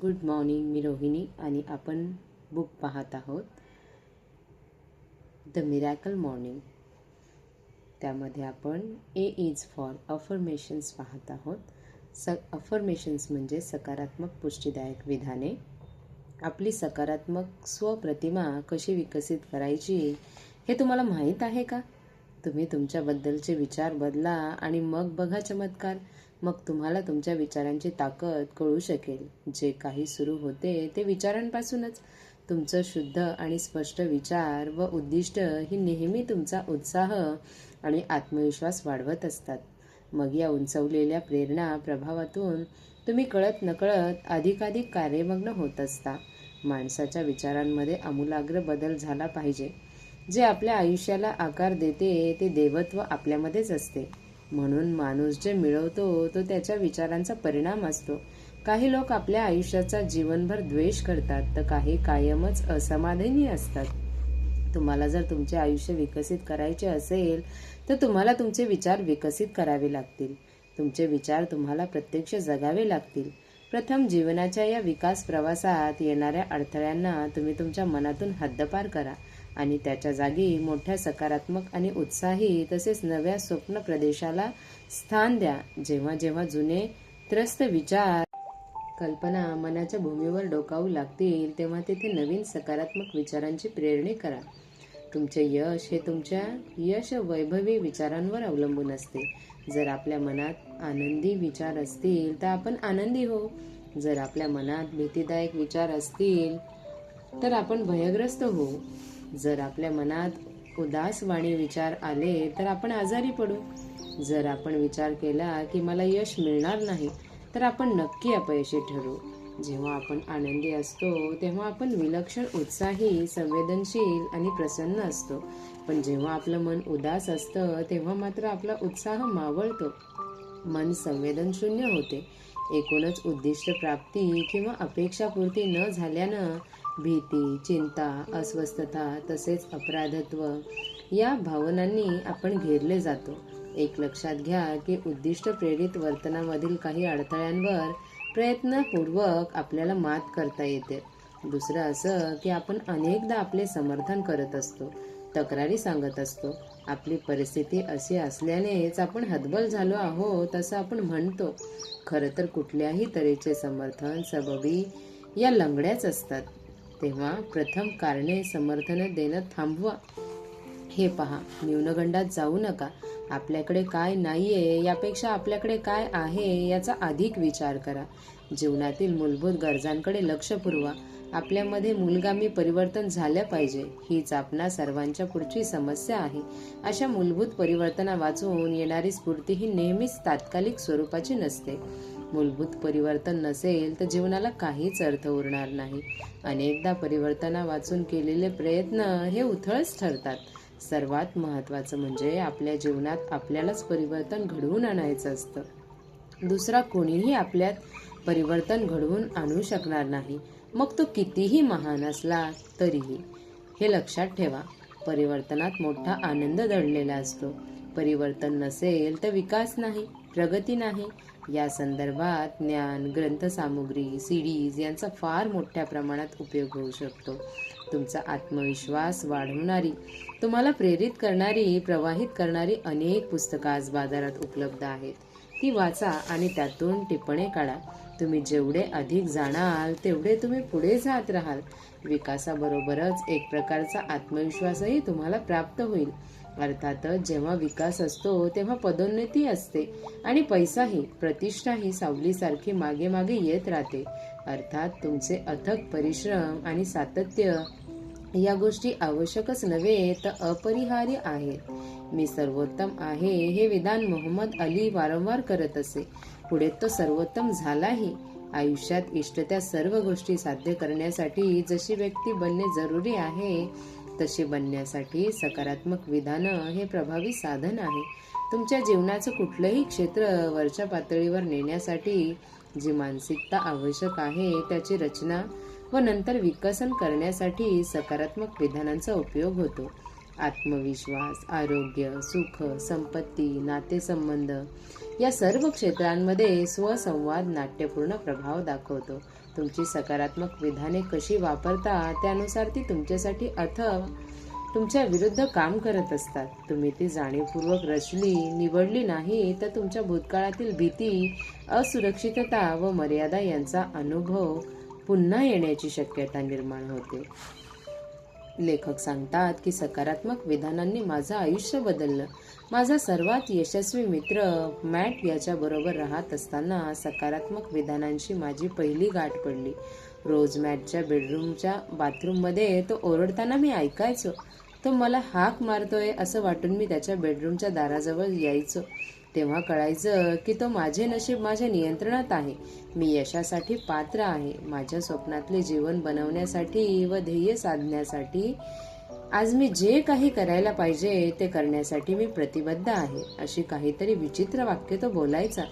Good morning. मी रोहिणी आणि आपण book पाहत आहोत द मिरॅकल मॉर्निंग. त्यामध्ये आपण ए इज फॉर अफर्मेशन्स पाहत आहोत. अफर्मेशन्स म्हणजे सकारात्मक पुष्टीदायक विधाने. आपली सकारात्मक स्वप्रतिमा कशी विकसित करायची हे तुम्हाला माहीत आहे का? तुम्ही तुमच्याबद्दलचे विचार बदला आणि मग बघा चमत्कार. मग तुम्हाला तुमच्या विचारांची ताकद कळू शकेल. जे काही सुरू होते ते विचारांपासूनच. तुमचं शुद्ध आणि स्पष्ट विचार व उद्दिष्ट ही नेहमी तुमचा उत्साह आणि आत्मविश्वास वाढवत असतात. मग या उंचवलेल्या प्रेरणा प्रभावातून तुम्ही कळत नकळत अधिकाधिक कार्यमग्न होत असता. माणसाच्या विचारांमध्ये आमूलाग्र बदल झाला पाहिजे. जे आपल्या आयुष्याला आकार देते ते देवत्व आपल्यामध्येच असते. म्हणून माणूस जे मिळवतो तो त्याच्या विचारांचा परिणाम असतो. काही लोक आपल्या आयुष्याचा जीवनभर द्वेष करतात तर काही कायमच असमाधानी असतात. तुम्हाला जर तुमचे आयुष्य विकसित करायचे असेल तर तुम्हाला तुमचे विचार विकसित करावे लागतील. तुमचे विचार तुम्हाला प्रत्यक्ष जगावे लागतील. प्रथम जीवनाच्या या विकास प्रवासात येणाऱ्या अडथळ्यांना तुम्ही तुमच्या मनातून हद्दपार करा आणि त्याच्या जागी मोठ्या सकारात्मक आणि उत्साही तसेच नव्या स्वप्न प्रदेशाला स्थान द्या. जेव्हा जेव्हा जुने त्रस्त विचार कल्पना मनाच्या भूमीवर डोकावू लागतील तेव्हा तेथे नवीन सकारात्मक विचारांची प्रेरणे करा. तुमचे यश हे तुमच्या यश वैभवी विचारांवर अवलंबून असते. जर आपल्या मनात आनंदी विचार असतील तर आपण आनंदी हो. जर आपल्या मनात भीतीदायक विचार असतील तर आपण भयग्रस्त हो. जर आपल्या मनात उदासवाणी विचार आले तर आपण आजारी पडू. जर आपण विचार केला की मला यश मिळणार नाही तर आपण नक्की अपयशी ठरू. जेव्हा आपण आनंदी असतो तेव्हा आपण विलक्षण उत्साही, संवेदनशील आणि प्रसन्न असतो. पण जेव्हा आपलं मन उदास असतं तेव्हा मात्र आपला उत्साह मावळतो. मन संवेदनशून्य होते. एकूणच उद्दिष्ट प्राप्ती किंवा अपेक्षापूर्ती न झाल्यानं भीती, चिंता, अस्वस्थता तसेच अपराधत्व या भावनांनी आपण घेरले जातो. एक लक्षात घ्या की उद्दिष्ट प्रेरित वर्तनामधील काही अडथळ्यांवर प्रयत्नपूर्वक आपल्याला मात करता येते. दुसरं असं की आपण अनेकदा आपले समर्थन करत असतो, तक्रारी सांगत असतो. आपली परिस्थिती अशी असल्यानेच आपण हतबल झालो आहोत असं आपण म्हणतो. खरं तर कुठल्याही तऱ्हेचे समर्थन, सबबी या लंगड्याच असतात. तेव्हा प्रथम कारणे समर्थन देणं थांबवा. हे पहा, न्यूनगंडात जाऊ नका. आपल्याकडे काय नाहीये यापेक्षा आपल्याकडे काय आहे याचा अधिक विचार करा. जीवनातील मूलभूत गरजांकडे लक्ष पुरवा. आपल्यामध्ये मूलगामी परिवर्तन झालं पाहिजे हीच आपणा सर्वांच्या पुढची समस्या आहे. अशा मूलभूत परिवर्तना वाचून येणारी स्फूर्ती ही नेहमीच तात्कालिक स्वरूपाची नसते. मूलभूत परिवर्तन नसेल तर जीवनाला काहीच अर्थ उरणार नाही. अनेकदा परिवर्तना वाचून केलेले प्रयत्न हे उथळच ठरतात. सर्वात महत्त्वाचं म्हणजे आपल्या जीवनात आपल्यालाच परिवर्तन घडवून आणायचं असतं. दुसरा कोणीही आपल्यात परिवर्तन घडवून आणू शकणार नाही, मग तो कितीही महान असला तरीही. हे लक्षात ठेवा. परिवर्तनात मोठा आनंद दडलेला असतो. परिवर्तन नसेल तर विकास नाही, प्रगती नाही. या संदर्भात ज्ञान, ग्रंथसामुग्री, सीडीज यांचा फार मोठ्या प्रमाणात उपयोग होऊ शकतो. तुमचा आत्मविश्वास वाढवणारी, तुम्हाला प्रेरित करणारी, प्रवाहित करणारी अनेक पुस्तकं आज बाजारात उपलब्ध आहेत. ती वाचा आणि त्यातून टिपणे काढा. तुम्ही जेवढे अधिक जाणाल तेवढे तुम्ही पुढे जात राहाल. विकासाबरोबरच एक प्रकारचा आत्मविश्वासही तुम्हाला प्राप्त होईल. अर्थातच जेव्हा विकास असतो तेव्हा पदोन्नती असते आणि पैसाही, प्रतिष्ठाही सावलीसारखी मागे मागे येत राहते. अर्थात तुमचे अथक परिश्रम आणि सातत्य या गोष्टी आवश्यकच नव्हे तर अपरिहार्य आहेत. मी सर्वोत्तम आहे हे विधान मोहम्मद अली वारंवार करत असे. पुढे तो सर्वोत्तम झालाही. आयुष्यात इष्ट त्या सर्व गोष्टी साध्य करण्यासाठी जशी व्यक्ती बनणे जरुरी आहे तशी बनण्यासाठी सकारात्मक विधानं हे प्रभावी साधन आहे. तुमच्या जीवनाचं कुठलंही क्षेत्र वरच्या पातळीवर नेण्यासाठी जी मानसिकता आवश्यक आहे त्याची रचना व नंतर विकसन करण्यासाठी सकारात्मक विधानांचा उपयोग होतो. आत्मविश्वास, आरोग्य, सुख, संपत्ती, नातेसंबंध या सर्व क्षेत्रांमध्ये स्वसंवाद नाट्यपूर्ण प्रभाव दाखवतो. तुमची सकारात्मक विधाने कशी वापरता त्यानुसार ती तुमच्यासाठी अथवा तुमच्या विरुद्ध काम करत असतात. तुम्ही ती जाणीवपूर्वक रचली निवडली नाही तर तुमच्या भूतकाळातील भीती, असुरक्षितता व मर्यादा यांचा अनुभव पुन्हा येण्याची शक्यता निर्माण होते. लेखक सांगतात की सकारात्मक विधानांनी माझं आयुष्य बदललं. माझा सर्वात यशस्वी मित्र मॅट याच्याबरोबर राहत असताना सकारात्मक विधानांशी माझी पहिली गाठ पडली. रोज मॅटच्या बेडरूमच्या बाथरूममध्ये तो ओरडताना मी ऐकायचो. तो मला हाक मारतोय असं वाटून मी त्याच्या बेडरूमच्या दाराजवळ यायचो. तेव्हा कळायचं की तो माझे नशीब माझ्या नियंत्रणात आहे. मी यशासाठी पात्र आहे. माझ्या स्वप्नातले जीवन बनवण्यासाठी व ध्येय साधण्यासाठी आज मी जे काही करायला पाहिजे ते करण्यासाठी मी प्रतिबद्ध आहे. अशी काहीतरी विचित्र वाक्य तो बोलायचा.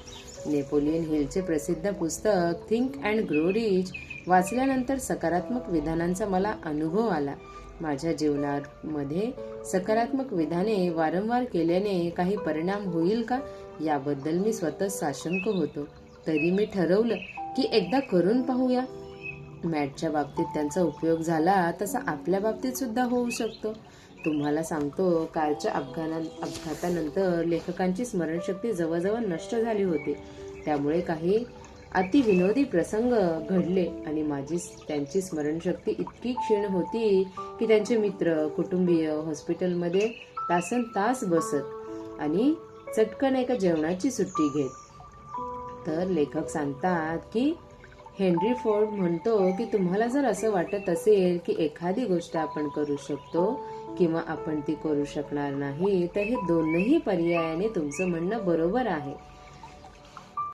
नेपोलियन हिलचे प्रसिद्ध पुस्तक थिंक अँड ग्रो रिच वाचल्यानंतर सकारात्मक विधानांचा मला अनुभव आला. माझ्या जीवनामध्ये सकारात्मक विधाने वारंवार केल्याने काही परिणाम होईल का याबद्दल मी स्वतः साशंक होतो. तरी मी ठरवलं की एकदा करून पाहूया. मॅटच्या बाबतीत त्यांचा उपयोग झाला तसा आपल्या बाबतीत सुद्धा होऊ शकतो. तुम्हाला सांगतो, कारच्या अपघातानंतर लेखकांची स्मरणशक्ती जवळजवळ नष्ट झाली होती. त्यामुळे काही अतिविनोदी प्रसंग घडले आणि त्यांची स्मरणशक्ती इतकी क्षीण होती की त्यांचे मित्र कुटुंबीय हॉस्पिटलमध्ये तासनतास बसत आणि चटकन एका जेवणाची सुट्टी घेत. तर लेखक सांगतात की हेनरी फोर्ड म्हणतो की तुम्हाला जर असं वाटत असेल की एखादी गोष्ट आपण करू शकतो किंवा आपण ती करू शकणार नाही तर हे दोनही पर्यायाने तुमचं म्हणणं बरोबर आहे.